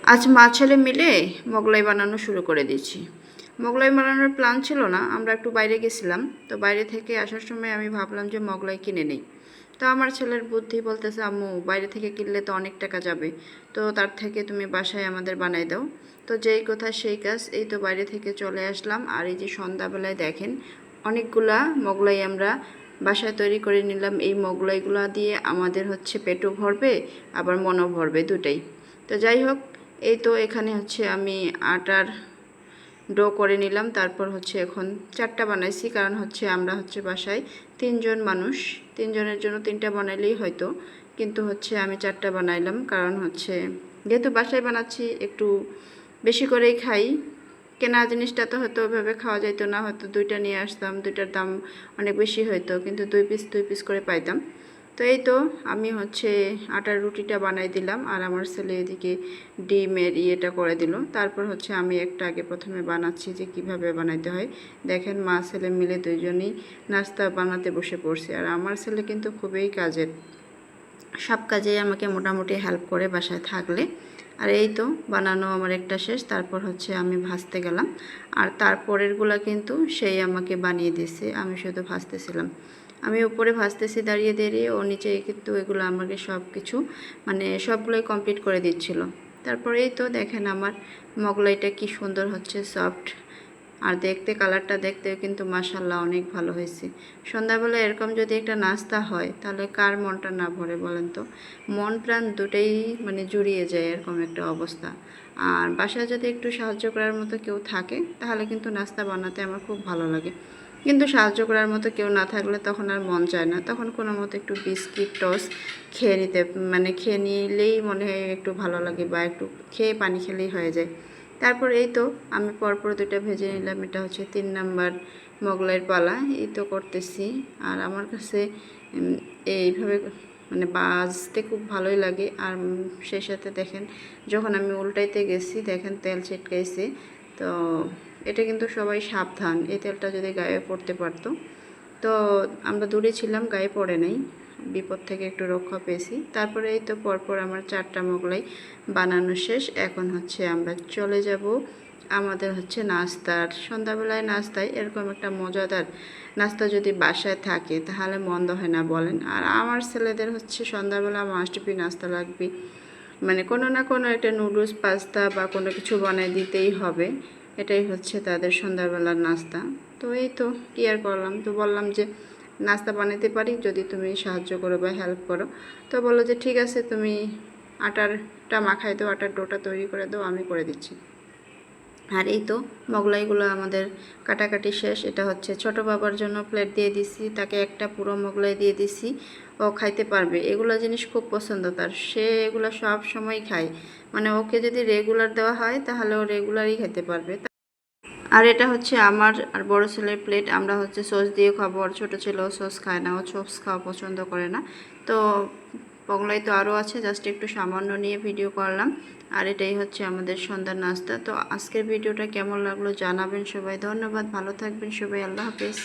আজ মা ছেলে মিলে মোগলাই বানানো শুরু করে দিয়েছি। মোগলাই বানানোর প্ল্যান ছিল না, আমরা একটু বাইরে গেছিলাম। তো বাইরে থেকে আসার সময় আমি ভাবলাম যে মোগলাই কিনে নেই। তো আমার ছেলের বুদ্ধি বলতেছে, আম্মু বাইরে থেকে কিনলে তো অনেক টাকা যাবে, তো তার থেকে তুমি বাসায় আমাদের বানাই দাও। তো যেই কথা সেই কাজ, এই তো বাইরে থেকে চলে আসলাম। আর এই যে সন্ধ্যাবেলায় দেখেন অনেকগুলা মোগলাই আমরা বাসায় তৈরি করে নিলাম। এই মোগলাইগুলা দিয়ে আমাদের হচ্ছে পেটও ভরবে, আবার মনও ভরবে, দুটাই। তো যাই হোক, এই তো এখানে হচ্ছে আমি আটার ডো করে নিলাম। তারপর হচ্ছে এখন 4টা বানাইছি, কারণ হচ্ছে আমরা হচ্ছে বাসায় 3জন মানুষ, 3জনের জন্য 3টা বানাইলেই হয়তো, কিন্তু হচ্ছে আমি 4টা বানাইলাম। কারণ হচ্ছে যেহেতু বাসায় বানাচ্ছি একটু বেশি করেই খাই। কেনা জিনিসটা তো হয়তো ওইভাবে খাওয়া যাইতো না, হয়তো 2টা নিয়ে আসতাম, 2টার দাম অনেক বেশি হইতো, কিন্তু 2 পিস করে পাইতাম। তো এই তো আমি হচ্ছে আটার রুটিটা বানাই দিলাম, আর আমার ছেলে এদিকে ডিমের ইয়েটা করে দিল। তারপর হচ্ছে আমি একটা আগে প্রথমে বানাচ্ছি যে কিভাবে বানাইতে হয়। দেখেন মা ছেলে মিলে দুইজনই নাস্তা বানাতে বসে পড়ছে। আর আমার ছেলে কিন্তু খুবই কাজের, সব কাজেই আমাকে মোটামুটি হেল্প করে বাসায় থাকলে। আর এই তো বানানো আমার একটা শেষ। তারপর হচ্ছে আমি ভাজতে গেলাম, আর তারপরেরগুলো কিন্তু সেই আমাকে বানিয়ে দিয়েছে, আমি শুধু ভাজতেছিলাম। আমি উপরে ভাজতেছি দাঁড়িয়ে দাঁড়িয়ে, ও নিচে কিন্তু এগুলো আমাকে সব কিছু মানে সবগুলোই কমপ্লিট করে দিচ্ছিল। তারপরে এই তো দেখেন আমার মোগলাইটা কি সুন্দর হচ্ছে, সফট। আর দেখতে কালারটা দেখতেও কিন্তু মাশাল্লাহ অনেক ভালো হয়েছে। সন্ধ্যাবেলা এরকম যদি একটা নাস্তা হয় তাহলে কার মনটা না ভরে বলেন তো? মন প্রাণ দুটোই মানে জুড়িয়ে যায়, এরকম একটা অবস্থা। আর বাসায় যদি একটু সাহায্য করার মতো কেউ থাকে তাহলে কিন্তু নাস্তা বানাতে আমার খুব ভালো লাগে। কিন্তু সাহায্য করার মতো কেউ না থাকলে তখন আর মন চায় না, তখন কোনো মতো একটু বিস্কিট টোস্ট খেয়ে নিতে মানে খেয়ে নিলেই মনে হয় একটু ভালো লাগে, বা একটু খেয়ে পানি খেলেই হয়ে যায়। তারপর এই তো আমি পরপর 2টা ভেজে নিলাম। এটা হচ্ছে 3 নাম্বার মোগলাইয়ের পালা, এই তো করতেছি। আর আমার কাছে এইভাবে মানে বাজতে খুব ভালোই লাগে। আর সেই সাথে দেখেন যখন আমি উল্টাইতে গেছি দেখেন তেল ছিটকাইছে। তো এটা কিন্তু সবাই সাবধান, এই তেলটা যদি গায়ে পড়তে পারতো। তো আমরা দূরে ছিলাম, গায়ে পড়ে নাই, বিপদ থেকে একটু রক্ষা পেয়েছি। তারপরে এই তো পরপর আমার 4টা মোগলাই বানানো শেষ। এখন হচ্ছে আমরা চলে যাব আমাদের হচ্ছে নাস্তার। সন্ধ্যাবেলায় নাস্তায় এরকম একটা মজাদার নাস্তা যদি বাসায় থাকে তাহলে মন্দ হয় না বলেন? আর আমার ছেলেদের হচ্ছে সন্ধ্যাবেলা মাস্ট বি নাস্তা লাগবে, মানে কোনো না কোনো একটা নুডলস পাস্তা বা কোনো কিছু বানাই দিতেই হবে। এটাই হচ্ছে তাদের সন্ধ্যাবেলার নাস্তা। তো এই তো কী আর করলাম, তো বললাম যে নাস্তা বানাতে পারি যদি তুমি সাহায্য করো বা হেল্প করো। তো বললো যে ঠিক আছে, তুমি আটারটা মাখাই দাও, আটার ডোটা তৈরি করে দাও, আমি করে দিচ্ছি। আর এই তো মোগলাইগুলো আমাদের কাটাকাটি শেষ। এটা হচ্ছে ছোট বাবার জন্য প্লেট দিয়ে দিছি, তাকে একটা পুরো মোগলাই দিয়ে দিছি, ও খাইতে পারবে। এগুলো জিনিস খুব পছন্দ তার, সে এগুলো সব সময় খায়। মানে ওকে যদি রেগুলার দেওয়া হয় তাহলে ও রেগুলারই খেতে পারবে। আর এটা হচ্ছে আমার আর বড় ছেলের প্লেট, আমরা হচ্ছে সস দিয়ে খাবো। আর ছোটো ছেলেও সস খায় না, ও সস খাওয়া পছন্দ করে না। তো মোগলাই তো আরও আছে, জাস্ট একটু সামান্য নিয়ে ভিডিও করলাম। আর এটাই হচ্ছে আমাদের সন্ধ্যার নাস্তা। তো আজকের ভিডিওটা কেমন লাগলো জানাবেন সবাই। ধন্যবাদ, ভালো থাকবেন সবাই, আল্লাহ হাফেজ।